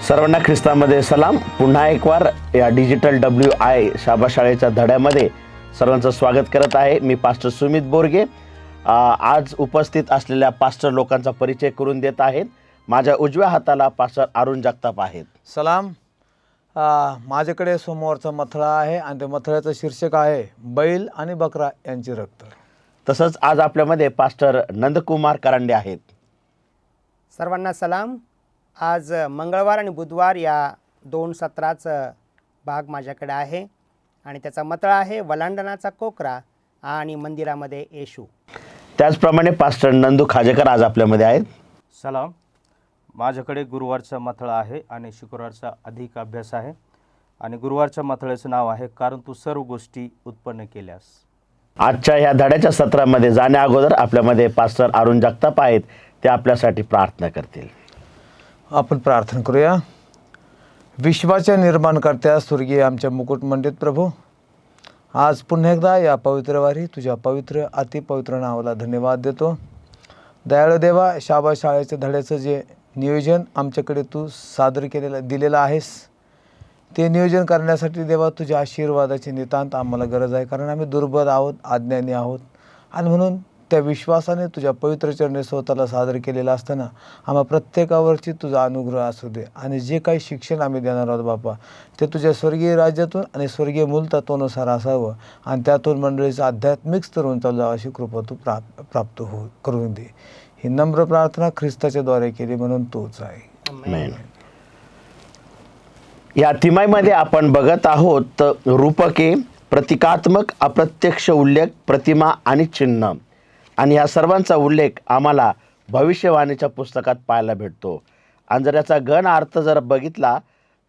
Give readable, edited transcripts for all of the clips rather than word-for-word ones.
सर्वांना ख्रिस्तामध्ये सलाम. पुन्हा एक वार या डिजिटल WI शाबा शाळेच्या धड्यामध्ये सर्वांचं स्वागत करत आहे. मी पास्टर सुमित बोरगे. आज उपस्थित असलेल्या पास्टर लोकांचा परिचय करून देत आहेत. माझ्या उजव्या हाताला पास्टर अरुण जगताप आहेत. सलाम. माझ्याकडे सोमवारचा मथळा आहे आणि त्या मथळ्याचं शीर्षक आहे बैल आणि बकरा यांची रक्त. तसंच आज आपल्यामध्ये पास्टर नंदकुमार करांडे आहेत. सर्वांना सलाम. आज मंगळवार आणि बुधवार या दोन सत्राचं भाग माझ्याकडे आहे आणि त्याचा मथळा आहे वलांडणाचा कोकरा आणि मंदिरामध्ये येशू. त्याचप्रमाणे पास्टर नंदू खाजेकर आज आपल्यामध्ये आहेत. सलाम. माझ्याकडे गुरुवारचा मथळा आहे आणि शुक्रवारचा अधिक अभ्यास आहे आणि गुरुवारच्या मथळ्याचं नाव आहे कारण तू सर्व गोष्टी उत्पन्न केल्यास. आजच्या ह्या धड्याच्या सत्रामध्ये जाण्या अगोदर आपल्यामध्ये पास्टर अरुण जगताप आहेत. ते आपल्यासाठी प्रार्थना करतील. आपण प्रार्थना करूया. विश्वाच्या निर्माणकर्त्या स्वर्गीय आमच्या मुकुटमंडित प्रभू, आज पुन्हा एकदा या पवित्र वारी तुझ्या पवित्र अतिपवित्र नावाला धन्यवाद देतो. दयाळू देवा, शाबा शाळेच्या धड्याचं जे नियोजन आमच्याकडे तू सादर दिलेलं आहेस, ते नियोजन करण्यासाठी देवा तुझ्या आशीर्वादाची नितांत आम्हाला गरज आहे. कारण आम्ही दुर्बल आहोत, अज्ञानी आहोत आणि म्हणून त्या विश्वासाने तुझ्या पवित्र चरणी स्वतःला सादर केलेलं असताना आम्हा प्रत्येकावरची तुझा अनुग्रह असू दे आणि जे काही शिक्षण आम्ही देणार आहोत बापा, ते तुझ्या स्वर्गीय राज्यातून आणि स्वर्गीय मूलतत्वानुसार असावं आणि त्यातून मंडळीचं आध्यात्मिक स्तर उंचावलं जावं अशी कृपा तू प्राप्त करून दे. ही नम्र प्रार्थना ख्रिस्ताच्या द्वारे केली म्हणून तोच आहे. आमेन. या तिमाहीमध्ये आपण बघत आहोत रूपके, प्रतिकात्मक, अप्रत्यक्ष उल्लेख, प्रतिमा आणि चिन्ह. आणि या सर्वांचा उल्लेख आम्हाला भविष्यवाणीच्या पुस्तकात पाहायला भेटतो. आणि जर याचा घन अर्थ जर बघितला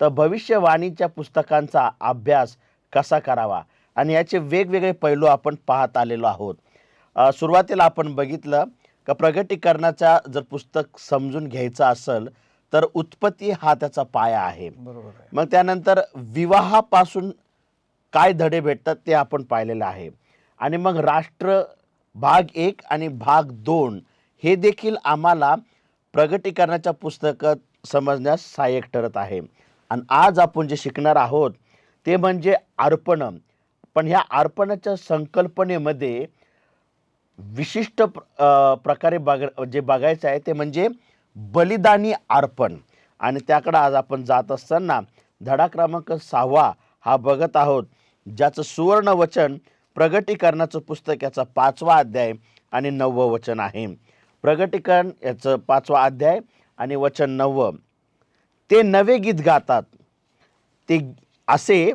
तर भविष्यवाणीच्या पुस्तकांचा अभ्यास कसा करावा आणि याचे वेगवेगळे पैलू आपण पाहत आलेलो आहोत. सुरुवातीला आपण बघितलं का प्रगटीकरणाचा जर पुस्तक समजून घ्यायचं असेल तर उत्पत्ती हा त्याचा पाया आहे. बरोबर आहे. मग त्यानंतर विवाहापासून काय धडे भेटतात ते आपण पाहिलेलं आहे. आणि मग राष्ट्र भाग 1 आणि भाग 2 हे देखील आम्हाला प्रगटीकरणाच्या पुस्तकात समजण्यास सहाय्यक ठरत आहे. आणि आज आपण जे शिकणार आहोत ते म्हणजे अर्पण. पण ह्या अर्पणाच्या संकल्पनेमध्ये विशिष्ट प्रकारे जे बघायचं आहे ते म्हणजे बलिदानी अर्पण. आणि त्याकडे आज आपण जात असताना धडा क्रमांक 6 हा बघत आहोत, ज्याचं सुवर्ण वचन प्रगटीकरणाचं पुस्तक याचा 5वा अध्याय आणि 9वं वचन आहे. प्रगटीकरण याचं 5वा अध्याय आणि वचन 9. ते नवे गीत गातात ते असे,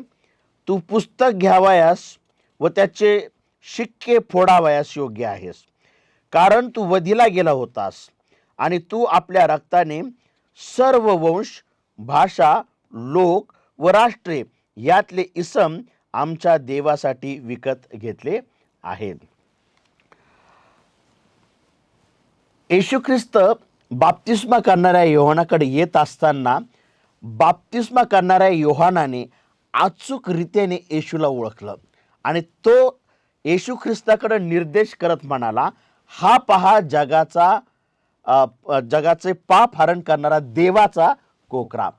तू पुस्तक घ्यावयास व त्याचे शिक्के फोडावयास योग्य आहेस, कारण तू वधीला गेला होतास आणि तू आपल्या रक्ताने सर्व वंश, भाषा, लोक व राष्ट्रे यातले इसम आमच्या देवासाठी विकत घेतले आहेत. येशू ख्रिस्त बाप्तिस्मा करणाऱ्या योहानाकडे येत असताना बाप्तिस्मा करणाऱ्या योहानाने अचूक रीतीने येशूला ओळखलं आणि तो येशू ख्रिस्ताकडे निर्देश करत म्हणाला, हा पहा जगाचे पाप हरण करणारा देवाचा कोकरा.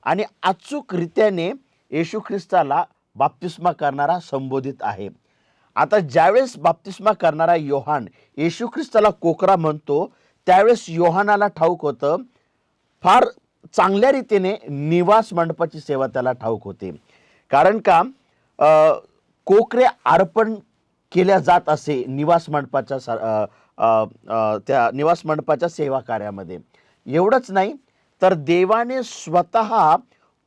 आणि अचूक रीतीने येशू ख्रिस्ताला बाप्तिस्मा करणारा संबोधित आहे. आता ज्यावेळेस बाप्तिस्मा करणारा योहान येशू ख्रिस्ताला कोकरा म्हणतो त्यावेळेस योहानाला ठाऊक होतं, फार चांगल्या रीतीने निवास मंडपाची सेवा त्याला ठाऊक होते. कारण का कोकरे अर्पण केल्या जात असे निवास मंडपाच्या सेवा कार्यामध्ये. एवढंच नाही तर देवाने स्वतः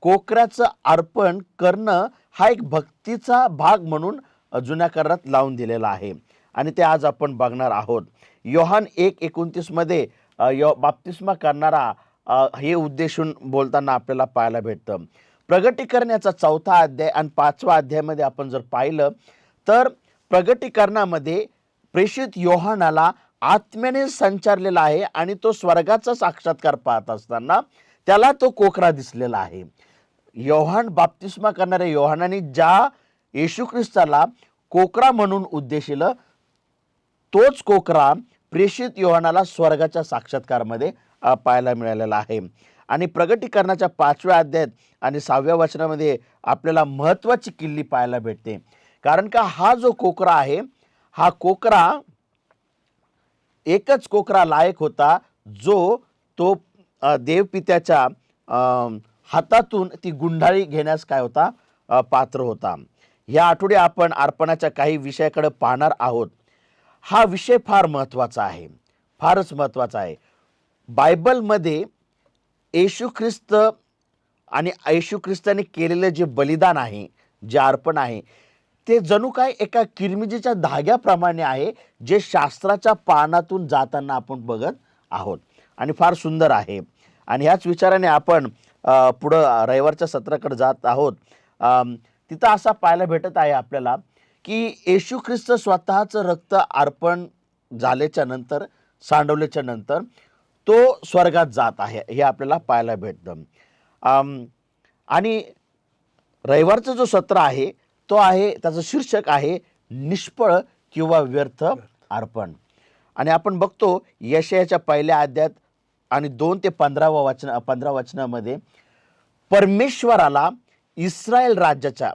कोकऱ्याचं अर्पण करणं हा एक भक्तीचा भाग म्हणून जुन्या करारात लावून दिलेला आहे आणि ते आज आपण बघणार आहोत. योहान 1:29 मध्ये बाप्तिस्मा करणारा हे उद्देशून बोलताना आपल्याला पाहायला भेटतं. प्रगटीकरणाचा 4था अध्याय आणि 5वा अध्यायामध्ये आपण जर पाहिलं तर प्रगटीकरणामध्ये प्रेषित योहानाला आत्म्याने संचारलेला आहे आणि तो स्वर्गाचा साक्षात्कार पाहत असताना त्याला तो कोकरा दिसलेला आहे. योहान बाप्तिस्मा करणाऱ्या योहानाने ज्या येशू ख्रिस्ताला कोकरा म्हणून उद्देशिलं तोच कोकरा प्रेषित योहानाला स्वर्गाच्या साक्षात्कारमध्ये पाहायला मिळालेला आहे. आणि प्रगटीकरणाच्या 5व्या अध्यायात आणि 6व्या वचनामध्ये आपल्याला महत्त्वाची किल्ली पाहायला भेटते. कारण का हा जो कोकरा आहे, हा कोकरा एकच कोकरा लायक होता जो तो देवपित्याच्या हातातून ती गुंडाळी घेण्यास काय होता, पात्र होता. या आठवडे आपण अर्पणाच्या काही विषयाकडे पाहणार आहोत. हा विषय फार महत्त्वाचा आहे, फारच महत्त्वाचा आहे. बायबलमध्ये येशू ख्रिस्त आणि येशू ख्रिस्ताने केलेलं जे बलिदान आहे, जे अर्पण आहे, ते जणू काय एका किरमिजीच्या धाग्याप्रमाणे आहे, जे शास्त्राच्या पानातून जाताना आपण बघत आहोत आणि फार सुंदर आहे. आणि ह्याच विचाराने आपण पुढं रविवारच्या सत्राकडे जात आहोत. तिथं असा पाहायला भेटत आहे आपल्याला की येशू ख्रिस्त स्वतःचं रक्त अर्पण झाल्याच्या नंतर, सांडवल्याच्या नंतर तो स्वर्गात जात आहे, हे आपल्याला पाहायला भेटतं. आणि रविवारचं जो सत्र आहे तो आहे, त्याचं शीर्षक आहे निष्फळ किंवा व्यर्थ अर्पण. आणि आपण बघतो यशायाच्या 1 अध्यायात आणि 2 ते 15 वचनामध्ये परमेश्वराला इस्रायल राज्याच्या,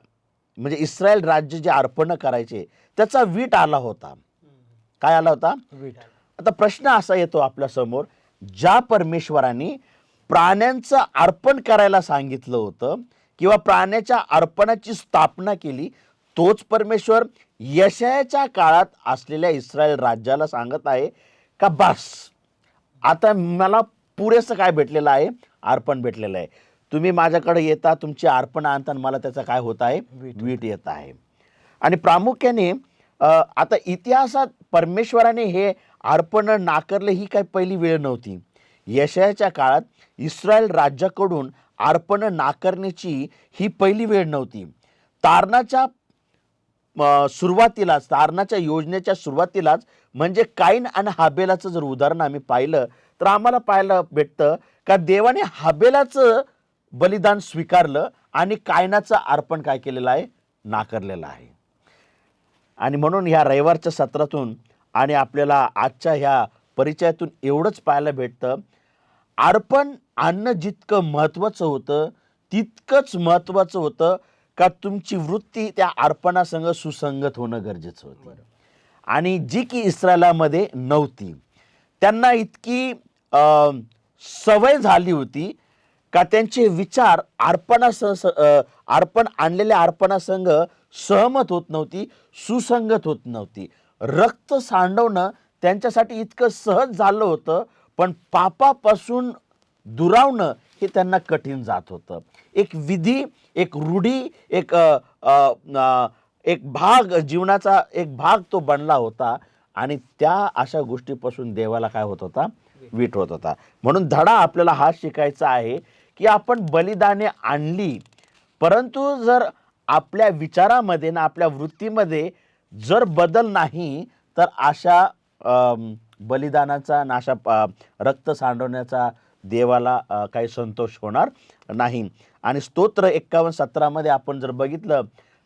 म्हणजे इस्रायल राज्य जे अर्पण करायचे त्याचा वीट आला होता. काय आला होता? वीट. आता प्रश्न असा येतो आपल्या समोर, ज्या परमेश्वराने प्राण्यांचं अर्पण करायला सांगितलं होतं किंवा प्राण्याच्या अर्पणाची स्थापना केली, तोच परमेश्वर यशायाच्या काळात असलेल्या इस्रायल राज्याला सांगत आहे का बस आता मला पुरेसं काय भेटलेलं आहे, अर्पण भेटलेलं आहे. तुम्ही माझ्याकडे येता, तुमची अर्पण आणता, मला त्याचा काय होत आहे, वीट येत आहे. आणि प्रामुख्याने आता इतिहासात परमेश्वराने हे अर्पण नाकारले ही काही पहिली वेळ नव्हती. यशायाच्या काळात इस्रायल राज्याकडून अर्पण नाकारण्याची ही पहिली वेळ नव्हती. तारणाच्या सुरुवातीलाच, तारणाच्या योजनेच्या सुरुवातीलाच, म्हणजे काईन आणि हाबेलाचं जर उदाहरण आम्ही पाहिलं तर आम्हाला पाहायला भेटतं का देवाने हाबेलाचं बलिदान स्वीकारलं आणि कायनाचं अर्पण काय केलेलं आहे, नाकारलेलं आहे. आणि म्हणून ह्या रविवारच्या सत्रातून आणि आपल्याला आजच्या ह्या परिचयातून एवढंच पाहायला भेटतं, अर्पण आणणं जितकं महत्त्वाचं होतं तितकंच महत्त्वाचं होतं का तुमची वृत्ती त्या अर्पणासंग सुसंगत होणं गरजेचं होतं. आणि जी की इस्रायलामध्ये नव्हती, त्यांना इतकी सवय झाली होती का त्यांचे विचार अर्पण आणलेल्या अर्पणासंग सहमत होत नव्हती, सुसंगत होत नव्हती. रक्त सांडवणं त्यांच्यासाठी इतकं सहज झालं होतं, पण पापापासून दुरावणं हे त्यांना कठीण जात होतं. एक विधी, एक रूढी, एक भाग, जीवनाचा एक भाग तो बनला होता. आणि त्या अशा गोष्टीपासून देवाला काय होत होता, वीट होत होता. म्हणून धडा आपल्याला हा शिकायचा आहे की आपण बलिदाने आणली, परंतु जर आपल्या विचारामध्ये ना आपल्या वृत्तीमध्ये जर बदल नाही तर अशा बलिदानाचा ना अशा रक्त सांडवण्याचा देवाला काही संतोष होणार नाही. आणि स्तोत्र 51:17 आपण जर बघितलं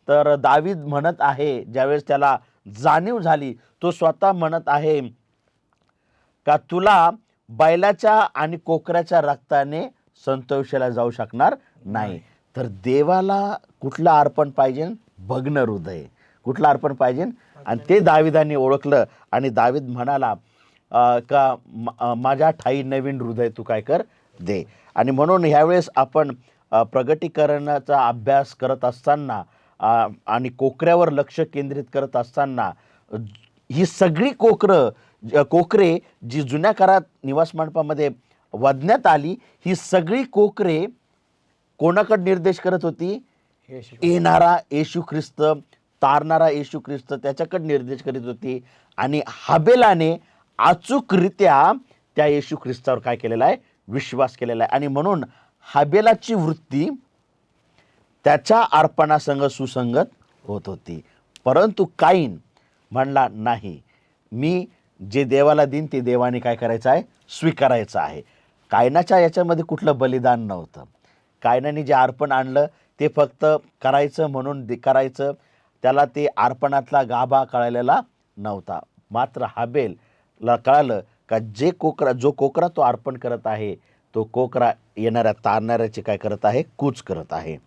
तर दावीद म्हणत आहे, ज्यावेळेस त्याला जाणीव झाली, तो स्वतः म्हणत आहे का तुला बैलाच्या आणि कोकराच्या रक्ताने संतोषाला जाऊ शकणार नाही. तर देवाला कुठलं अर्पण पाहिजे? भग्न हृदय. कुठलं अर्पण पाहिजे? आणि ते दाविदाने ओळखलं आणि दावीद म्हणाला का माझ्या ठाई नवीन हृदय तू काय कर दे. आणि म्हणून ह्यावेळेस आपण प्रगटीकरणाचा अभ्यास करत असताना आणि कोकऱ्यावर लक्ष केंद्रित करत असताना ही सगळी कोकरे जी जुन्या काळात निवास मंडपामध्ये वधण्यात आली, ही सगळी कोकरे कोणाकडे निर्देश करत होती? येणारा येशू ख्रिस्त, तारणारा येशू ख्रिस्त, त्याच्याकडे निर्देश करीत होती. आणि हाबेलाने अचूकरित्या त्या येशू ख्रिस्तावर काय केलेला आहे? विश्वास केलेला आहे. आणि म्हणून हाबेलाची वृत्ती त्याच्या अर्पणासंग सुसंगत होत होती. परंतु काईन म्हणला नाही, मी जे देवाला देईन ते देवाने काय करायचं आहे? स्वीकारायचं आहे. कायनाच्या याच्यामध्ये कुठलं बलिदान नव्हतं. कायनाने जे अर्पण आणलं ते फक्त करायचं म्हणून करायचं, त्याला ते अर्पणातला गाभा कळलेला नव्हता. मात्र हाबेलला कळालं का जो कोकरा तो अर्पण करत आहे तो कोकरा येणाऱ्या तारणाऱ्याची काय करत आहे, कूच करत आहे.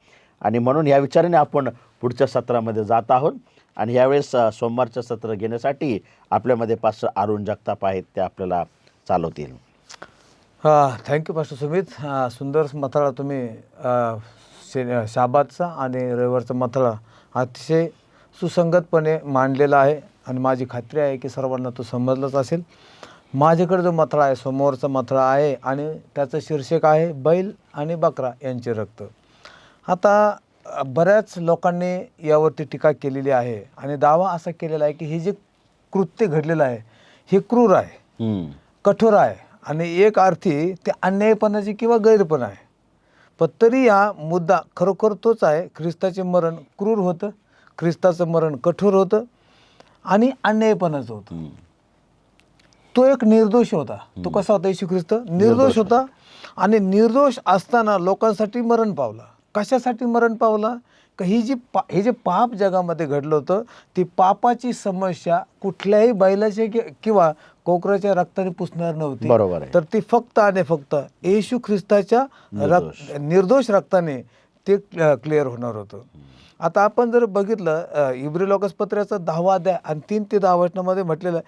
आणि म्हणून या विचाराने आपण पुढच्या सत्रामध्ये जात आहोत. आणि यावेळेस सोमवारचं सत्र घेण्यासाठी आपल्यामध्ये पास्टर अरुण जगताप आहेत, ते आपल्याला चालवतील. Thank you pastor Sumit. सुंदर मथळा तुम्ही शाबातचा आणि रविवारचा मथळा अतिशय सुसंगतपणे मांडलेला आहे आणि माझी खात्री आहे की सर्वांना तो समजलाच असेल. माझ्याकडे जो मथळा आहे, समोरचा मथळा आहे आणि त्याचं शीर्षक आहे बैल आणि बकरा यांचे रक्त. आता बऱ्याच लोकांनी यावरती टीका केलेली आहे आणि दावा असा केलेला आहे की हे जे कृत्य घडलेलं आहे हे क्रूर आहे, कठोर आहे आणि एक अर्थी ते अन्यायपणाचे किंवा गैरपण आहे. पण तरी हा मुद्दा खरोखर तोच आहे. ख्रिस्ताचे मरण क्रूर होतं, ख्रिस्ताचं मरण कठोर होतं आणि अन्यायपणाचं होतं. तो एक निर्दोष होता. तो कसा होता? येशू ख्रिस्त निर्दोष होता आणि निर्दोष असताना लोकांसाठी मरण पावला. कशासाठी मरण पावला? का हे जे पाप जगामध्ये घडलं होतं ती पापाची समस्या कुठल्याही बैलाच्या किंवा कोकराच्या रक्ताने पुसणार नव्हती. बरोबर आहे. तर ती फक्त आणि फक्त येशू ख्रिस्ताच्या निर्दोष रक्ताने ते क्लिअर होणार होतं. आता आपण जर बघितलं इब्री लोकासपत्राचा 10वा अध्याय आणि 3 ते 10 वचनामध्ये म्हटलेलं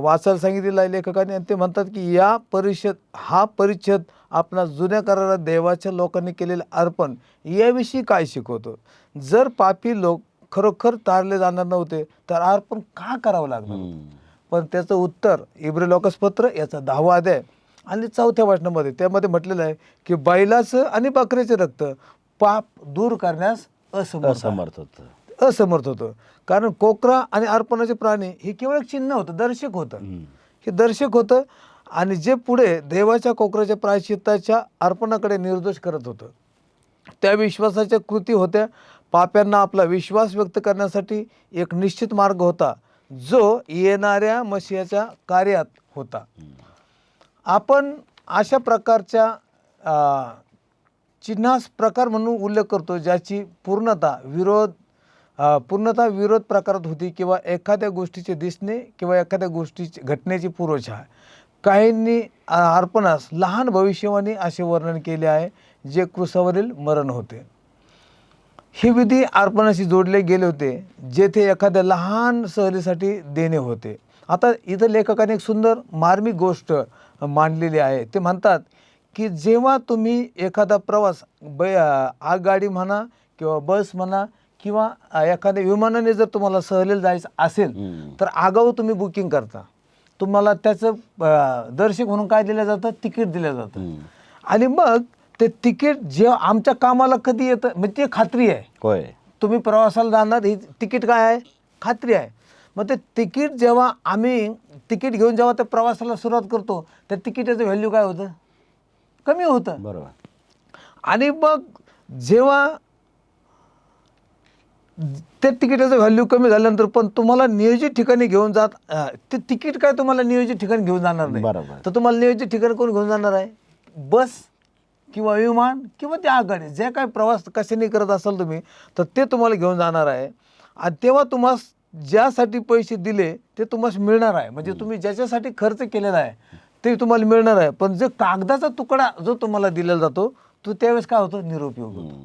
वाचायला सांगितलेलं आहे लेखकाने आणि ते म्हणतात की हा परिच्छेद आपला जुन्या करारात देवाच्या लोकांनी केलेलं अर्पण याविषयी काय शिकवतो. जर पापी लोक खरोखर तारले जाणार नव्हते तर अर्पण का करावं लागणार. पण त्याचं उत्तर इब्री लोकासपत्र याचा 10वा अध्याय आणि 4थ्या वचनामध्ये त्यामध्ये म्हटलेलं आहे की बैलाचं आणि बकऱ्याचे रक्त पाप दूर करण्यास असमर्थ होतं. कारण कोकरा आणि अर्पणाचे प्राणी हे केवळ एक चिन्ह होतं, दर्शक होतं. हे दर्शक होतं आणि जे पुढे देवाच्या कोकराच्या प्रायश्चित्ताच्या अर्पणाकडे निर्दोष करत होतं. त्या विश्वासाच्या कृती होत्या. पाप्यांना आपला विश्वास व्यक्त करण्यासाठी एक निश्चित मार्ग होता जो येणाऱ्या मसीहाच्या कार्यात होता. आपण अशा प्रकारच्या चिन्हास प्रकार म्हणून उल्लेख करतो ज्याची पूर्णता विरोध प्रकारात होती किंवा एखाद्या गोष्टीचे दिसणे किंवा एखाद्या गोष्टीची घटनेची पूर्वछाया. काहींनी अर्पणास लहान भविष्यवाणी असे वर्णन केले आहे जे क्रूसावरील मरण होते. हे विधी अर्पणाशी जोडले गेले होते जेथे एखाद्या लहान सहलीसाठी देणे होते. आता इथं लेखकाने एक सुंदर मार्मिक गोष्ट मांडलेली आहे. ते म्हणतात की जेव्हा तुम्ही एखादा प्रवास आगगाडी म्हणा किंवा बस म्हणा किंवा एखाद्या विमानाने जर तुम्हाला सहलीला जायचं असेल तर आगाऊ तुम्ही बुकिंग करता. तुम्हाला त्याचं दर्शक म्हणून काय दिलं जातं? तिकीट दिलं जातं. आणि मग ते तिकीट जेव्हा आमच्या कामाला कधी येतं म्हणजे ते खात्री आहे. होय, तुम्ही प्रवासाला जाणार ही तिकीट काय आहे? खात्री आहे. मग ते तिकीट जेव्हा आम्ही तिकीट घेऊन जेव्हा त्या प्रवासाला सुरुवात करतो त्या तिकिटाचं व्हॅल्यू काय होतं? कमी होतं. बरोबर. आणि मग जेव्हा ते तिकिटाचं व्हॅल्यू कमी झाल्यानंतर पण तुम्हाला नियोजित ठिकाणी घेऊन ते तिकीट काय तुम्हाला नियोजित ठिकाणी घेऊन जाणार नाही. बरोबर. तर तुम्हाला नियोजित ठिकाणी कोण घेऊन जाणार आहे? बस किंवा विमान किंवा त्या आगगाडी जे काय प्रवास कशाने करत असाल तुम्ही तर ते तुम्हाला घेऊन जाणार आहे. आणि तेव्हा तुम्हाला ज्यासाठी पैसे दिले ते तुम्हाला मिळणार आहे. म्हणजे तुम्ही ज्याच्यासाठी खर्च केलेला आहे ते तुम्हाला मिळणार आहे. पण जो कागदाचा तुकडा जो तुम्हाला दिलेला जातो तो त्यावेळेस काय होतो? निरुपयोग होतो.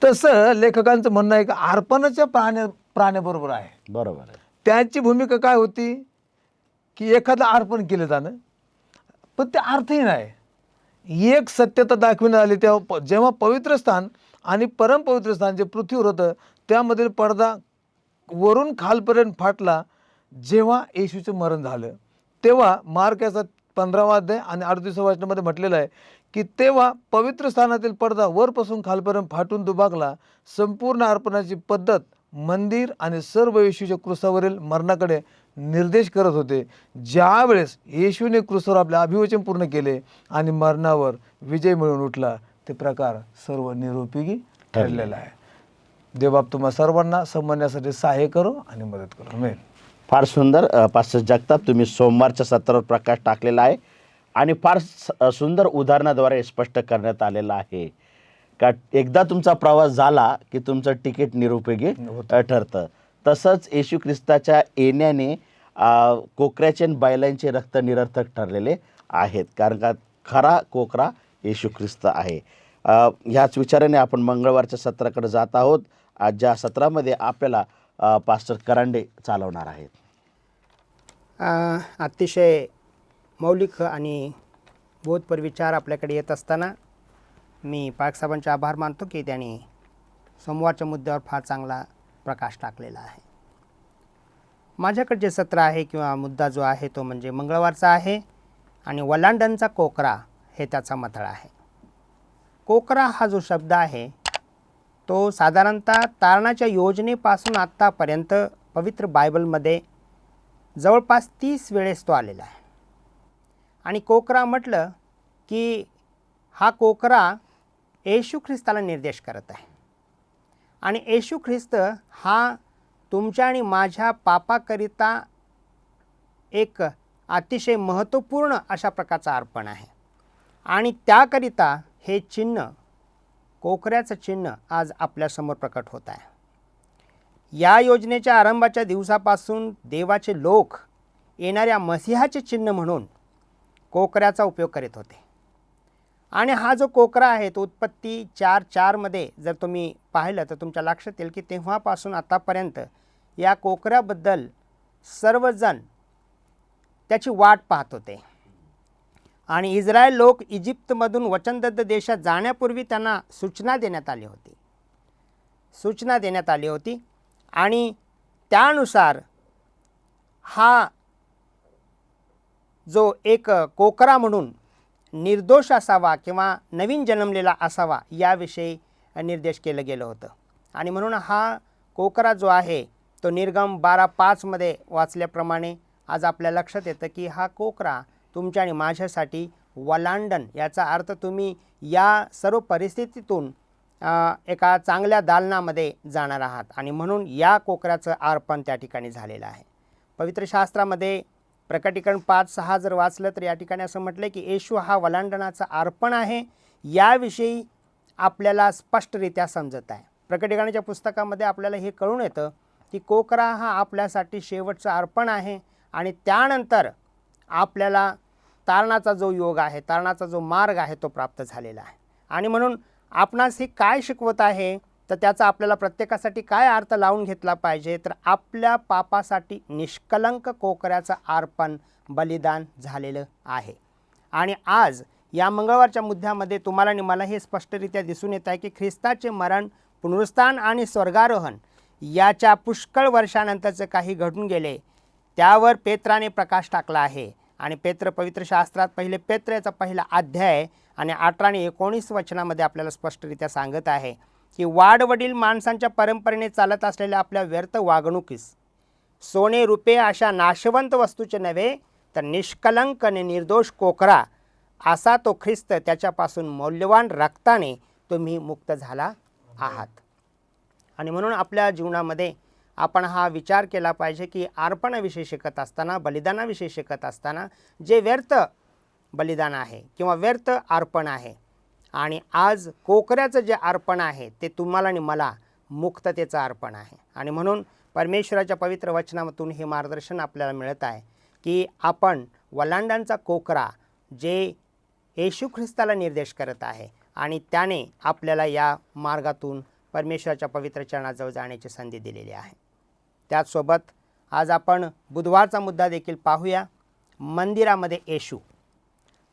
तसं लेखकांचं म्हणणं आहे की अर्पणाच्या प्राण्याबरोबर आहे. बरोबर आहे. त्याची भूमिका काय होती की एखादं अर्पण केलं जाणं पण ते अर्थहीन आहे. एक सत्यता दाखविण्यात आली तेव्हा जेव्हा पवित्र स्थान आणि परमपवित्र स्थान जे पृथ्वीवर होतं त्यामधील पडदा वरून खालपर्यंत फाटला. जेव्हा येशूचं मरण झालं तेव्हा मार्क याचा 15वा अध्याय आणि 38व्या वचनामध्ये म्हटलेलं आहे की तेव्हा पवित्र स्थानातील पडदा वरपासून खालपर्यंत फाटून दुभागला. संपूर्ण अर्पणाची पद्धत मंदिर आणि सर्व येशूच्या क्रूसावरील मरणाकडे निर्देश करत होते. ज्यावेळेस येशूने क्रूसावर आपले अभिवचन पूर्ण केले आणि मरणावर विजय मिळवून उठला ते प्रकार सर्व निरुपयोगी ठरलेला आहे. देवबाप तुम्हा सर्वांना समजण्यासाठी सहाय्य करो आणि मदत करो. आमेन. फार सुंदर पास्टर जगताप, तुम्ही सोमवारच्या सत्रावर प्रकाश टाकलेला आहे आणि फार सुंदर उदाहरणाद्वारे स्पष्ट करण्यात आलेलं आहे का एकदा तुमचा प्रवास झाला की तुमचं तिकीट निरुपयोगी ठरतं. तसंच येशू ख्रिस्ताच्या येण्याने कोकऱ्याचे आणि बैलांचे रक्त निरर्थक ठरलेले आहेत. कारण का खरा कोकरा येशू ख्रिस्त आहे. ह्याच विचाराने आपण मंगळवारच्या सत्राकडे जात आहोत. आज ज्या सत्रामध्ये आपल्याला पास्टर करांडे चालवणार आहेत. अतिशय मौलिक आणि बोधपर विचार आपल्याकडे येत असताना मी पाकसाहेबांचे आभार मानतो की त्यांनी सोमवारच्या मुद्द्यावर फार चांगला प्रकाश टाकलेला आहे. माझ्याकडे जे सत्र आहे किंवा मुद्दा जो आहे तो म्हणजे मंगळवारचा आहे आणि वलांडणचा कोकरा हे त्याचा मथळ आहे. कोकरा हा जो शब्द आहे तो साधारणतः तारणाच्या योजनेपासून आत्तापर्यंत पवित्र बायबलमध्ये जवळपास 30 वेळेस तो आलेला आहे. आणि कोकरा म्हटलं की हा कोकरा येशू ख्रिस्ताला निर्देश करत आहे. आणि येशू ख्रिस्त हा तुमच्या आणि माझ्या पापाकरिता एक अतिशय महत्त्वपूर्ण अशा प्रकारचा अर्पण आहे. आणि त्याकरिता हे चिन्ह, कोकऱ्याचं चिन्ह आज आपल्यासमोर प्रकट होत आहे. या योजनेच्या आरंभाच्या दिवसापासून देवाचे लोक येणाऱ्या मसीहाचे चिन्ह म्हणून कोकऱ्याचा उपयोग करीत होते. आणि हा जो कोकरा आहे तो उत्पत्ती 4:4 मध्ये जर तुम्ही पाहिलं तर तुमच्या लक्षात येईल की तेव्हापासून आतापर्यंत या कोकऱ्याबद्दल सर्वजण त्याची वाट पाहत होते. आणि इस्रायल लोक इजिप्तमधून वचनबद्ध देशात जाण्यापूर्वी त्यांना सूचना देण्यात आली होती. आणि त्यानुसार हा जो एक कोकरा म्हणून निर्दोष असावा किंवा नवीन जन्मलेला असावा याविषयी निर्देश केलं गेलं होतं. आणि म्हणून हा कोकरा जो आहे तो निर्गम 12:5 मध्ये वाचल्याप्रमाणे आज आपल्या लक्षात येतं की हा कोकरा तुमच्या आणि माझ्यासाठी वलांडण, याचा अर्थ तुम्ही या सर्व परिस्थितीतून एका चांगल्या दालनामध्ये जाणार आहात. आणि म्हणून या कोकऱ्याचं अर्पण त्या ठिकाणी झालेलं आहे. पवित्र शास्त्रामध्ये प्रकटीकरण 5:6 जर वाचलं तर या ठिकाणी असं म्हटलं की येशू हा वलांडणाचा अर्पण आहे. याविषयी आपल्याला स्पष्टरित्या समजत आहे. प्रकटीकरणाच्या पुस्तकामध्ये आपल्याला हे कळून येतं की कोकरा हा आपल्यासाठी शेवटचं अर्पण आहे. आणि त्यानंतर आपल्याला तारणाचा जो योग आहे, तारणाचा जो मार्ग आहे तो प्राप्त झालेला आहे. आणि म्हणून आपणास हे काय शिकवत आहे तर त्याचा आपल्याला प्रत्येकासाठी काय अर्थ लावून घेतला पाहिजे तर आपल्या पापासाठी निष्कलंक कोकऱ्याचं अर्पण बलिदान झालेलं आहे. आणि आज या मंगळवारच्या मुद्द्यामध्ये तुम्हाला आणि मला हे स्पष्टरित्या दिसून येत आहे की ख्रिस्ताचे मरण, पुनरुत्थान आणि स्वर्गारोहण याच्या पुष्कळ वर्षानंतरचं काही घडून गेले त्यावर पेत्राने प्रकाश टाकला आहे. आणि पेत्र पवित्र शास्त्रात पहिले पेत्र याचा पहिला अध्याय आणि 18 आणि 19 वचनामध्ये आपल्याला स्पष्टरित्या सांगत आहे की वाडवडील माणसांच्या परंपरेने चालत असलेल्या आपल्या व्यर्थ वागणुकीस सोने रुपये अशा नाशवंत वस्तूचे नव्हे तर निष्कलंक आणि निर्दोष कोकरा असा तो ख्रिस्त, त्याच्यापासून मौल्यवान रक्ताने तुम्ही मुक्त झाला आहात. आणि म्हणून आपल्या जीवनामध्ये आपण हा विचार केला पाहिजे की अर्पणाविषयी शिकत असताना, बलिदानाविषयी शिकत असताना जे व्यर्थ बलिदान आहे किंवा व्यर्थ अर्पण आहे आणि आज कोकऱ्याचं जे अर्पण आहे ते तुम्हाला आणि मला मुक्ततेचं अर्पण आहे. आणि म्हणून परमेश्वराच्या पवित्र वचनातून हे मार्गदर्शन आपल्याला मिळत आहे की आपण वलांडांचा कोकरा जे येशू ख्रिस्ताला निर्देश करत आहे आणि त्याने आपल्याला या मार्गातून परमेश्वराच्या पवित्र चरणाजवळ जाण्याची संधी दिलेली आहे. त्याचसोबत आज आपण बुधवारचा मुद्दा देखील पाहूया. मंदिरामध्ये येशू,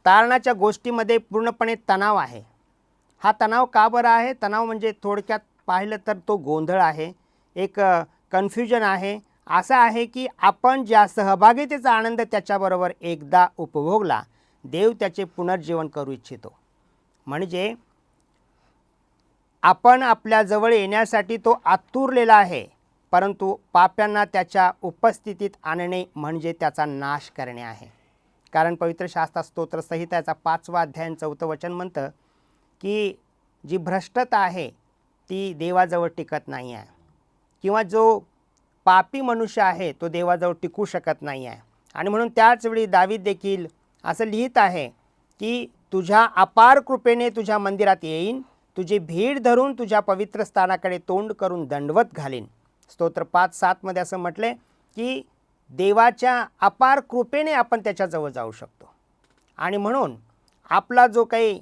तारणाच्या गोष्टीमध्ये पूर्णपणे तणाव आहे. हा तणाव का बरं आहे? तणाव म्हणजे थोडक्यात पाहिलं तर तो गोंधळ आहे, एक कन्फ्युजन आहे. असं आहे की आपण ज्या सहभागितेचा आनंद त्याच्याबरोबर एकदा उपभोगला, देव त्याचे पुनर्जीवन करू इच्छितो. म्हणजे आपण आपल्याजवळ येण्यासाठी तो आतुरलेला आहे, परंतु पाप्यांना त्याच्या उपस्थितीत आणणे म्हणजे त्याचा नाश करणे आहे. कारण पवित्र शास्त्रात स्तोत्र संहिताचा 5वा अध्याय 4 वचन म्हणतं की जी भ्रष्टता आहे ती देवाजवळ टिकत नाही आहे, किंवा जो पापी मनुष्य आहे तो देवाजवळ टिकू शकत नाही आहे. आणि म्हणून त्याचवेळी दावीद देखील असं लिहित आहे की तुझ्या अपार कृपेने तुझ्या मंदिरात येईन, तुझी भीड धरून तुझ्या पवित्र स्थानाकडे तोंड करून दंडवत घालीन. स्तोत्र 5:7 मध्ये असं म्हटले की देवाच्या अपार कृपेने आपण त्याच्याजवळ जाऊ शकतो. आणि म्हणून आपला जो काही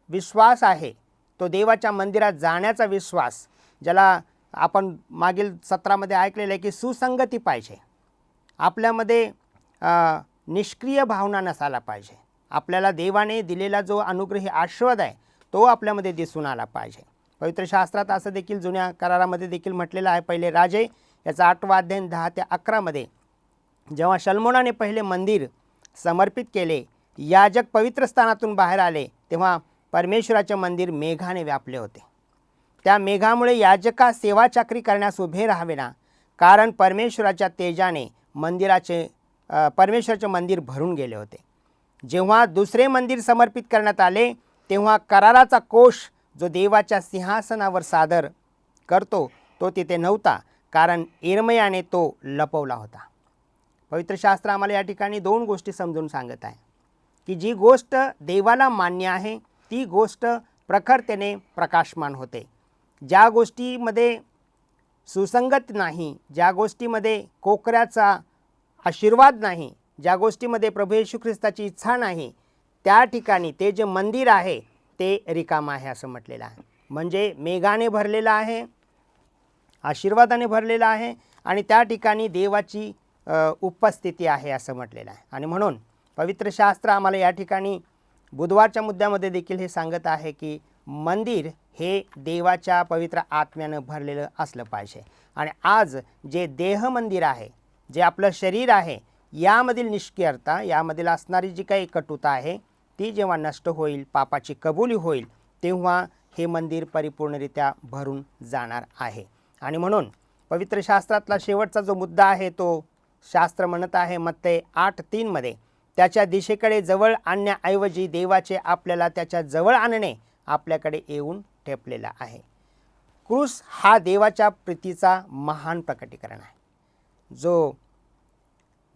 विश्वास आहे तो देवाच्या मंदिरात जाण्याचा विश्वास, ज्याला आपण मागील सत्रामध्ये ऐकलेलं आहे की सुसंगती पाहिजे. आपल्यामध्ये निष्क्रिय भावना नसायला पाहिजे. आपल्याला देवाने दिलेला जो अनुग्रही आशीर्वाद आहे तो आपल्यामध्ये दिसून आला पाहिजे. पवित्र शास्त्रात असं देखील जुन्या करारामध्ये देखील म्हटलेलं आहे. पहिले राजे याचा 8वा अध्याय 10 ते 11 मध्ये जेव्हा शल्मोनाने पहिले मंदिर समर्पित केले, याजक पवित्र स्थानातून बाहेर आले, तेव्हा परमेश्वराचे मंदिर मेघाने व्यापले होते. त्या मेघामुळे याजकास सेवा चाकरी करण्यास उभे राहावे ना, कारण परमेश्वराच्या तेजाने परमेश्वराचे मंदिर भरून गेले होते. जेव्हा दुसरे मंदिर समर्पित करण्यात आले तेव्हा कराराचा कोश जो देवाच्या सिंहासनावर सादर करतो तो तिथे नव्हता, कारण इर्मयाने तो लपवला होता. पवित्र शास्त्र आम्हाला या ठिकाणी 2 गोष्टी समजून सांगत आहे की जी गोष्ट देवाला मान्य आहे ती गोष्ट प्रखरतेने प्रकाशमान होते. ज्या गोष्टीमध्ये सुसंगत नाही, ज्या गोष्टीमध्ये कोकऱ्याचा आशीर्वाद नाही, ज्या गोष्टीमध्ये प्रभू येशू ख्रिस्ताची इच्छा नाही, त्या ठिकाणी ते जे मंदिर आहे ते रिकाम आहे असं म्हटलेलं आहे. म्हणजे मेघाने भरलेलं आहे, आशीर्वादाने भरलेलं आहे आणि त्या ठिकाणी देवाची उपस्थिती आहे असं म्हटलेलं आहे. आणि म्हणून पवित्र शास्त्र आम्हाला या ठिकाणी बुधवारच्या मुद्द्यामध्ये देखील हे सांगत आहे की मंदिर हे देवाच्या पवित्र आत्म्यानं भरलेलं असलं पाहिजे. आणि आज जे देह मंदिर आहे, जे आपलं शरीर आहे, यामधील निष्क्रियता, यामधील असणारी जी काही कटुता आहे ती जेव्हा नष्ट होईल, पापाची कबुली होईल, तेव्हा हे मंदिर परिपूर्णरित्या भरून जाणार आहे. आणि म्हणून पवित्र शास्त्रातला शेवटचा जो मुद्दा आहे तो शास्त्र म्हणत आहे मत्ते 8:3 मध्ये, त्याच्या दिशेकडे जवळ आणण्याऐवजी देवाचे आपल्याला त्याच्या जवळ आणणे आपल्याकडे येऊन ठेपलेला आहे. क्रूस हा देवाच्या प्रीतीचा महान प्रकटीकरण आहे. जो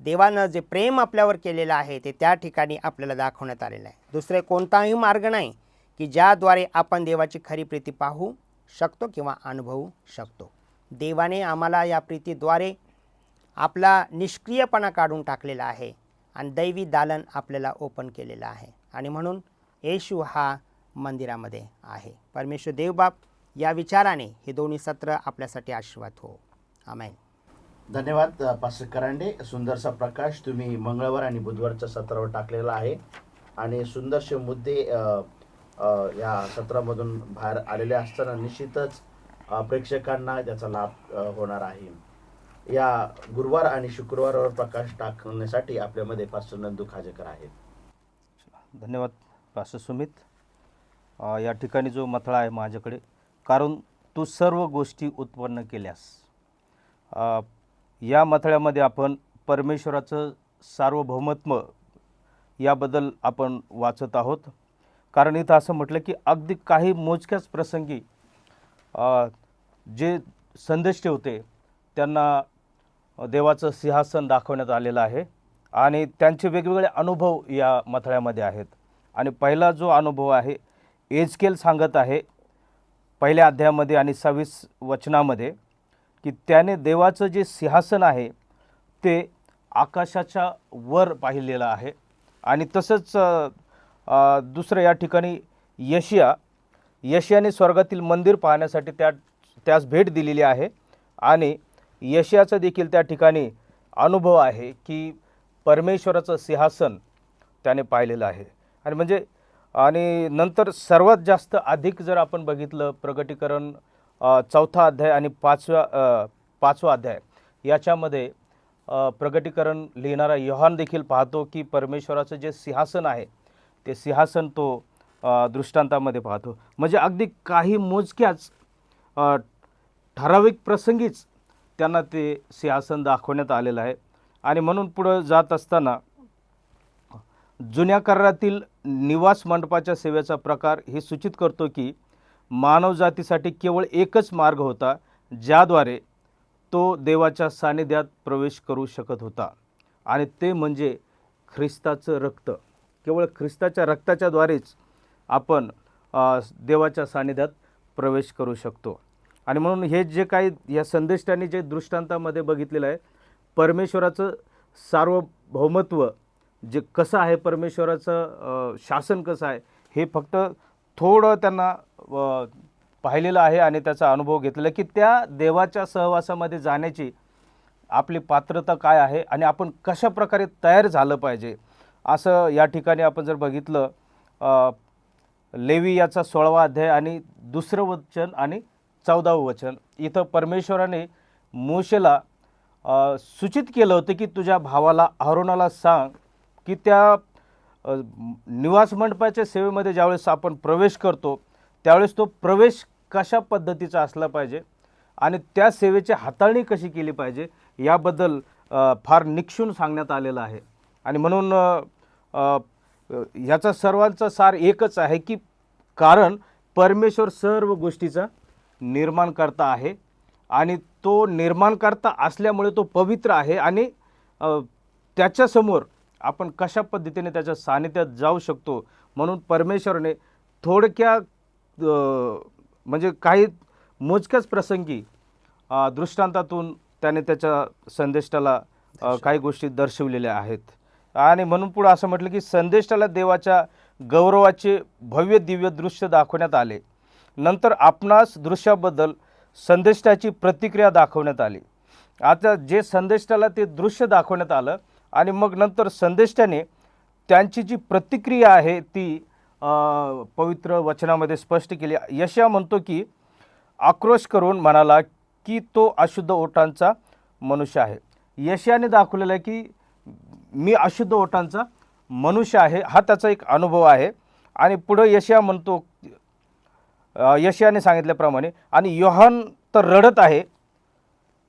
देवानं जे प्रेम आपल्यावर केलेलं आहे ते त्या ठिकाणी आपल्याला दाखवण्यात आलेलं आहे. दुसरे कोणताही मार्ग नाही की ज्याद्वारे आपण देवाची खरी प्रीती पाहू शकतो किंवा अनुभवू शकतो. देवाने आम्हाला या प्रीतीद्वारे आपला निष्क्रियपणा काढून टाकलेला आहे आणि दैवी दालन आपल्याला ओपन केलेलं आहे. आणि म्हणून येशू हा मंदिरामध्ये आहे. परमेश्वर देवबाप या विचाराने हे दोन्ही सत्र आपल्यासाठी आशीर्वाद हो. आमेन. धन्यवाद पास्टर करांडे. सुंदरसा प्रकाश तुम्ही मंगळवार आणि बुधवारच्या सत्रावर टाकलेला आहे आणि सुंदरसे मुद्दे या सत्रामधून बाहेर आलेले असताना निश्चितच प्रेक्षकांना त्याचा लाभ होणार आहे. या गुरुवार आणि शुक्रवारवर प्रकाश टाकण्यासाठी आपल्यामध्ये पास्टर नंदू खाजेकर आहेत. धन्यवाद पास्टर सुमित. या ठिकाणी जो मथळा आहे माझ्याकडे, कारण तू सर्व गोष्टी उत्पन्न केल्यास, या मथळ्यामध्ये आपण परमेश्वराचं सार्वभौमत्व याबद्दल आपण वाचत आहोत. कारण इथं असं म्हटलं की अगदी काही मोजक्याच प्रसंगी जे संदेश होते त्यांना देवाचं सिंहासन दाखवण्यात आलेलं आहे आणि त्यांचे वेगवेगळे अनुभव या मथळ्यामध्ये आहेत. आणि पहिला जो अनुभव आहे एजकेल सांगत आहे पहिल्या अध्यायामध्ये आणि 26 वचनामध्ये की त्याने देवाचं जे सिंहासन आहे ते आकाशाच्या वर पाहिलेलं आहे. आणि तसंच दुसरं या ठिकाणी यशियाने स्वर्गातील मंदिर पाहण्यासाठी त्यास भेट दिलेली आहे आणि यशियाचा देखील त्या ठिकाणी अनुभव आहे की परमेश्वराचं सिंहासन त्याने पाहिलेलं आहे. आणि नंतर सर्वात जास्त अधिक जर आपण बघितलं प्रकटीकरण 4था अध्याय आणि 5वा अध्याय याच्यामध्ये प्रकटीकरण लिहिणारा योहान देखील पाहतो की परमेश्वराचं जे सिंहासन आहे ते सिंहासन तो दृष्टांतामध्ये पाहतो. म्हणजे अगदी काही मोजक्याच ठराविक प्रसंगीच त्यांना ते सिंहासन दाखवण्यात आलेलं आहे. आणि म्हणून पुढं जात असताना जुन्या करारातील निवास मंडपाच्या सेवेचा प्रकार हे सूचित करतो की मानवजातीसाठी केवळ एकच मार्ग होता ज्याद्वारे तो देवाच्या सानिध्यात प्रवेश करू शकत होता आणि ते म्हणजे ख्रिस्ताचं रक्त. केवळ ख्रिस्ताच्या रक्ताच्याद्वारेच आपण देवाच्या सानिध्यात प्रवेश करू शकतो. आणि म्हणून हे जे काही या संदेष्टाने जे दृष्टांतामध्ये बघितलेलं आहे परमेश्वराचं सार्वभौमत्व जे कसं आहे परमेश्वराचं शासन कसं आहे हे फक्त थोडं त्यांना पाहिलेलं आहे आणि त्याचा अनुभव घेतलेला की त्या देवाच्या सहवासामध्ये जाण्याची आपली पात्रता काय आहे आणि आपण कशा प्रकारे तयार झालं पाहिजे. असं या ठिकाणी आपण जर बघितलं लेवी याचा 16वा अध्याय आणि 2रं वचन आणि 14वं वचन, इथं परमेश्वराने मोशेला सूचित केलं होतं की तुझ्या भावाला अहरोनाला सांग की त्या निवास मंडपाच्या सेवेमध्ये ज्यावेळेस आपण प्रवेश करतो त्यावेळेस तो प्रवेश कशा पद्धतीचा असला पाहिजे आणि त्या सेवेची हाताळणी कशी केली पाहिजे याबद्दल फार निक्षून सांगण्यात आलेलं आहे. आणि म्हणून ह्याचा सर्वांचा सार एकच आहे की कारण परमेश्वर सर्व गोष्टीचा निर्माणकर्ता आहे आणि तो निर्माणकर्ता असल्यामुळे तो पवित्र आहे आणि त्याच्यासमोर आपण कशा पद्धतीने त्याच्या सानिध्यात जाऊ शकतो. म्हणून परमेश्वराने थोडक्या म्हणजे काही मोजक्याच प्रसंगी दृष्टांतातून त्याने त्याच्या संदेष्टाला काही गोष्टी दर्शवलेल्या आहेत. आणि म्हणून पुढं असं म्हटलं की संदेष्टाला देवाच्या गौरवाचे भव्य दिव्य दृश्य दाखवण्यात आले. नंतर आपणास दृश्याबद्दल संदेष्टाची प्रतिक्रिया दाखवण्यात आली. आता जे संदेष्टाला ते दृश्य दाखवण्यात आलं आणि मग नंतर संदेष्टाने त्यांची जी प्रतिक्रिया आहे ती पवित्र वचनामध्ये स्पष्ट केली. यशया म्हणतो की आक्रोश करून म्हणाला की तो अशुद्ध ओठांचा मनुष्य आहे. यशयाने दाखवलेलं आहे की मी अशुद्ध ओठांचा मनुष्य आहे, हा त्याचा एक अनुभव आहे. आणि पुढं यशया म्हणतो, यशयाने सांगितल्याप्रमाणे, आणि योहान तर रडत आहे.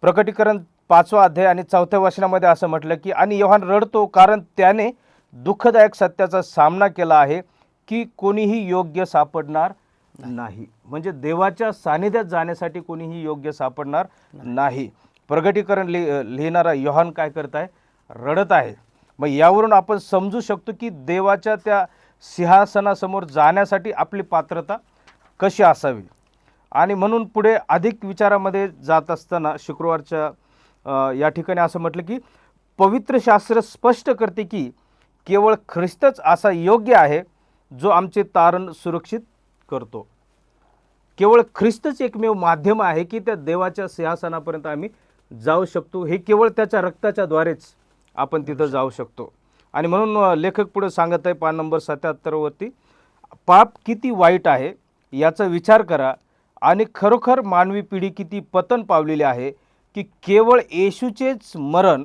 प्रकटीकरण 5वा अध्याय आणि 4थ्या वचनामध्ये असं म्हटलं की आणि योहान रडतो कारण त्याने दुःखदायक सत्याचा सामना केला आहे की कोणीही योग्य सापडणार नाही. म्हणजे देवाच्या सानिध्यात जाण्यासाठी कोणीही योग्य सापडणार नाही. प्रकटीकरण लिहिणारा योहान काय करत आहे? रडत आहे. मग यावरून आपण समजू शकतो की देवाच्या त्या सिंहासनासमोर जाण्यासाठी आपली पात्रता कशी असावी. आणि म्हणून पुढे अधिक विचारामध्ये जात असताना शुक्रवारच्या या ठिकाणी असं म्हटलं की पवित्र शास्त्र स्पष्ट करते की केवळ ख्रिस्तच असा योग्य आहे जो आमचे तारण सुरक्षित करतो. केवळ ख्रिस्तच एकमेव माध्यम आहे की त्या देवाच्या सिंहासनापर्यंत आम्ही जाऊ शकतो. हे केवळ त्याच्या रक्ताच्या द्वारेच आपण तिथं जाऊ शकतो. आणि म्हणून लेखक पुढे सांगत आहे पान नंबर 77 वरती, पाप किती वाईट आहे याचा विचार करा आणि खरोखर मानवी पिढी किती पतन पावलेली आहे की केवळ येशूचेच मरण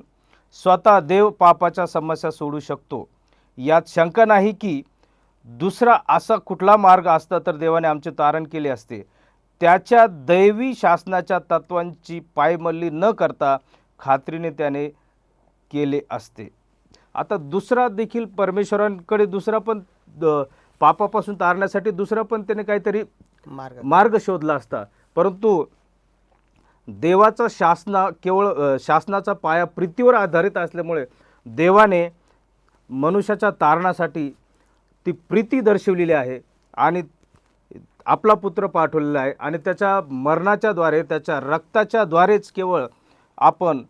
स्वतः देव पापाच्या समस्या सोडू शकतो. यात शंका नाही की दुसरा असा कुठला मार्ग असता तर देवाने आमचे तारण केले असते. त्याच्या दैवी शासनाच्या तत्वांची पायमल्ली न करता खात्रीने त्याने केले असते. आता दुसरा देखील परमेश्वरांकडे दुसरा पण पापापासून तारण्यासाठी दुसरा पण त्याने काहीतरी मार्ग शोधला असता. परंतु देवाचा केवळ शासनाचा पाया प्रीतीवर आधारित असल्यामुळे देवाने मनुष्याच्या तारणासाठी ती प्रीती दर्शवलेली आहे आणि आपला पुत्र पाठवलेला आहे. आणि त्याच्या मरणाच्या द्वारे, त्याच्या रक्ताच्या द्वारेच केवळ आपण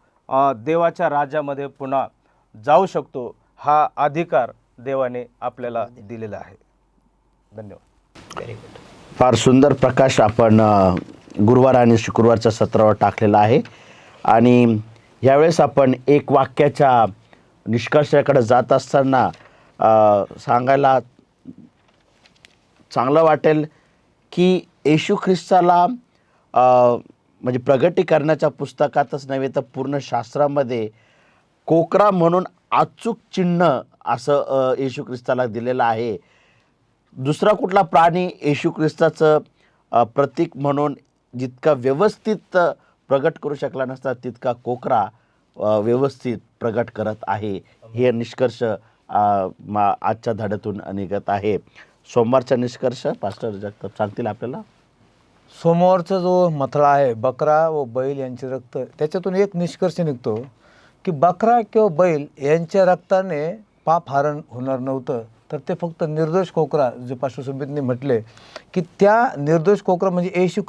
देवाच्या राज्यामध्ये पुन्हा जाऊ शकतो. हा अधिकार देवाने आपल्याला दिलेला आहे. धन्यवाद. Very good. फार सुंदर प्रकाश आपण गुरुवार आणि शुक्रवारच्या सत्रावर टाकलेला आहे. आणि यावेळेस आपण एक वाक्याच्या निष्कर्षाकडे जात असताना सांगायला चांगलं वाटेल की येशू ख्रिस्ताला म्हणजे प्रगटीकरणाच्या पुस्तकातच नव्हे तर पूर्ण शास्त्रामध्ये कोकरा म्हणून अचूक चिन्ह असं येशू ख्रिस्ताला दिलेलं आहे. दुसरा कुठला प्राणी येशू ख्रिस्ताचं प्रतीक म्हणून जितका व्यवस्थित प्रगट करू शकला नसता तितका कोकरा व्यवस्थित प्रगट करत आहे. हे निष्कर्ष आजच्या धड्यातून निघत आहे. सोमवारचा निष्कर्ष पास्टर जगताप सांगतील आपल्याला. सोमवारचा जो मथळा आहे बकरा व बैल यांचे रक्त, त्याच्यातून एक निष्कर्ष निघतो की बकरा किंवा बैल यांच्या रक्ताने पापहरण होणार नव्हतं, तर ते फक्त निर्दोष कोकरा, जे पास्टर सुमितने म्हटले की त्या निर्दोष कोकरा म्हणजे येशू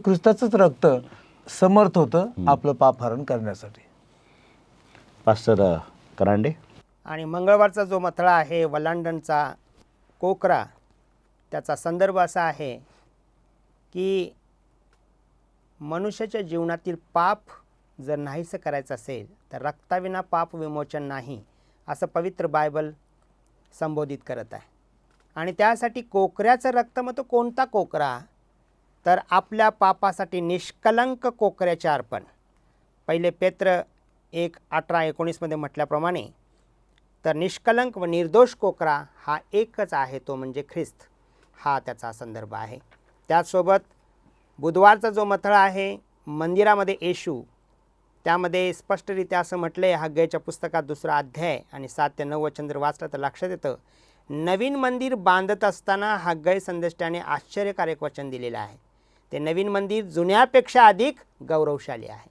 ख्रिस्ताचंच रक्त समर्थ होतं आपलं पापहरण करण्यासाठी. पास्टर करांडे. आणि मंगळवारचा जो मथळा आहे वलांडणचा कोकरा, त्याचा संदर्भ असा आहे की मनुष्याच्या जीवनातील पाप जर नाहीसं करायचं असेल तर रक्ताविना पाप विमोचन नाही, असं पवित्र बायबल संबोधित करत आहे. आणि त्यासाठी कोकऱ्याचं रक्त, मग तो कोणता कोकरा, तर आपल्या पापासाठी निष्कलंक कोकऱ्याचे अर्पण. पहिले पेत्र 1:18-19 म्हटल्याप्रमाणे तर निष्कलंक व निर्दोष कोकरा हा एकच आहे, तो म्हणजे ख्रिस्त. हा त्याचा संदर्भ आहे. त्याचसोबत बुधवारचा जो मथळा आहे मंदिरामध्ये येशू, त्यामध्ये स्पष्टरित्या असं म्हटलं आहे, हग्गईच्या पुस्तकात 2रा अध्याय आणि 7 ते 9 वचन जर वाचलं तर लक्षात येतं, नवीन मंदिर बांधत असताना हग्गई संदेष्टाने आश्चर्यकारक वचन दिलेलं आहे. ते नवीन मंदिर जुन्यापेक्षा अधिक गौरवशाली आहे.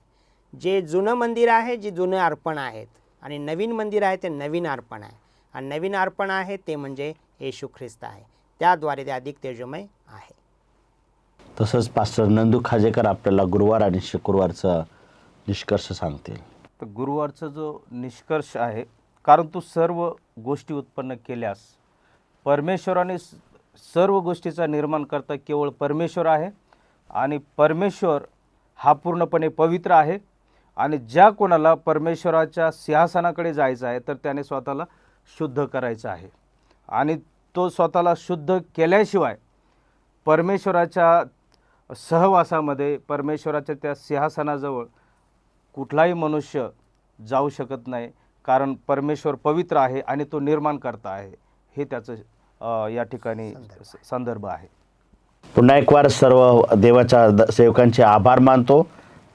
जे जुनं मंदिर आहे, जे जुनं अर्पण आहेत, आणि नवीन मंदिर आहे ते नवीन अर्पण आहे. आणि नवीन अर्पण आहे ते म्हणजे येशू ख्रिस्त आहे. त्याद्वारे ते अधिक तेजोमय आहे. तसंच पास्टर नंदू खाजेकर आपल्याला गुरुवार आणि शुक्रवारचा निष्कर्ष सांगतील. तर गुरुवारचा जो निष्कर्ष आहे, कारण तू सर्व गोष्टी उत्पन्न केल्यास, परमेश्वराने सर्व गोष्टीचा निर्माण करता केवळ परमेश्वर आहे. आणि परमेश्वर हा पूर्णपणे पवित्र आहे. आणि ज्या कोणाला परमेश्वराच्या सिंहासनाकडे जायचं आहे तर त्याने स्वतःला शुद्ध करायचं आहे. आणि तो स्वतःला शुद्ध केल्याशिवाय परमेश्वराच्या सहवासामध्ये, परमेश्वराच्या त्या सिंहासनाजवळ कुठलाही मनुष्य जाऊ शकत नाही. कारण परमेश्वर पवित्र आहे आणि तो निर्माण करता आहे. हे त्याचं या ठिकाणी संदर्भ आहे. पुन्हा एक वार सर्व देवाच्या सेवकांचे आभार मानतो.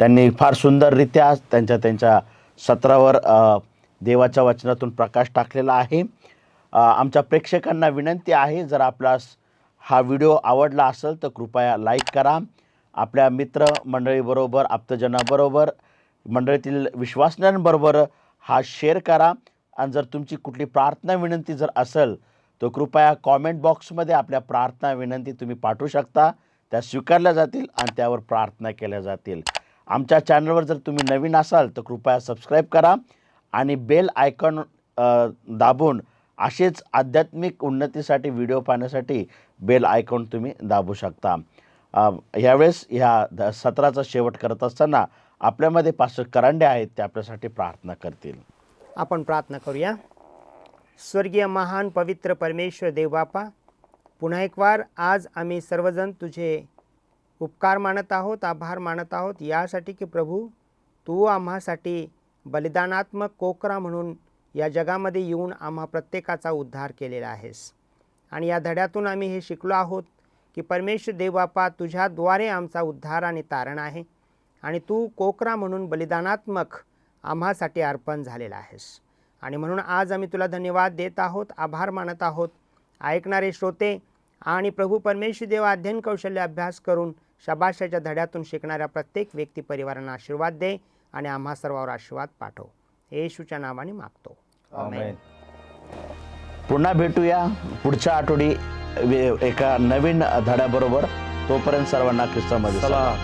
त्यांनी फार सुंदररित्या त्यांच्या सत्रावर देवाच्या वचनातून प्रकाश टाकलेला आहे. आमच्या प्रेक्षकांना विनंती आहे, जर आपल्यास हा व्हिडिओ आवडला असेल तर कृपया लाईक करा. आपल्या मित्रमंडळीबरोबर, आप्तजनाबरोबर, मंडळीतील विश्वासणाऱ्यांबरोबर हा शेअर करा. आणि जर तुमची कुठली प्रार्थना विनंती जर असेल तर कृपया कॉमेंट बॉक्समध्ये आपल्या प्रार्थना विनंती तुम्ही पाठवू शकता. त्या स्वीकारल्या जातील आणि त्यावर प्रार्थना केल्या जातील. आमच्या चॅनलवर जर तुम्ही नवीन असाल तर कृपया सबस्क्राईब करा आणि बेल आयकॉन दाबून असेच आध्यात्मिक उन्नतीसाठी व्हिडिओ पाहण्यासाठी बेल आयकॉन तुम्ही दाबू शकता. यावेळेस ह्या सत्राचा शेवट करत असताना आपल्यामध्ये पास्टर करांडे आहेत, ते आपल्यासाठी प्रार्थना करतील. आपण प्रार्थना करूया. स्वर्गीय महान पवित्र परमेश्वर देवबापा, पुन्हा एक वार आज आम्ही सर्वजण तुझे उपकार मानत आहोत, आभार मानत आहोत यासाठी की प्रभू, तू आम्हासाठी बलिदानात्मक कोकरा म्हणून या जगामध्ये येऊन आम्हा प्रत्येकाचा उद्धार केलेला आहेस. आणि या धड्यातून आम्ही हे शिकलो आहोत की परमेश्वर देवबापा, तुझ्याद्वारे आमचा उद्धार आणि तारण आहे. आणि तू कोकरा म्हणून बलिदानात्मक आम्हासाठी अर्पण झालेला आहेस. आणि म्हणून आज आम्ही तुला धन्यवाद देत आहोत, आभार मानत आहोत. ऐकणारे श्रोते आणि प्रभू परमेश्वर देव अध्ययन कौशल्य अभ्यास करून शबाशाच्या धड्यातून शिकणाऱ्या प्रत्येक व्यक्ती परिवारांना आशीर्वाद दे आणि आम्हा सर्वांवर आशीर्वाद पाठव. येशूच्या नावाने मागतो, आमेन. पुन्हा भेटूया पुढच्या आठवडी एका नवीन धड्याबरोबर. तोपर्यंत सर्वांना ख्रिस्तामध्ये चला.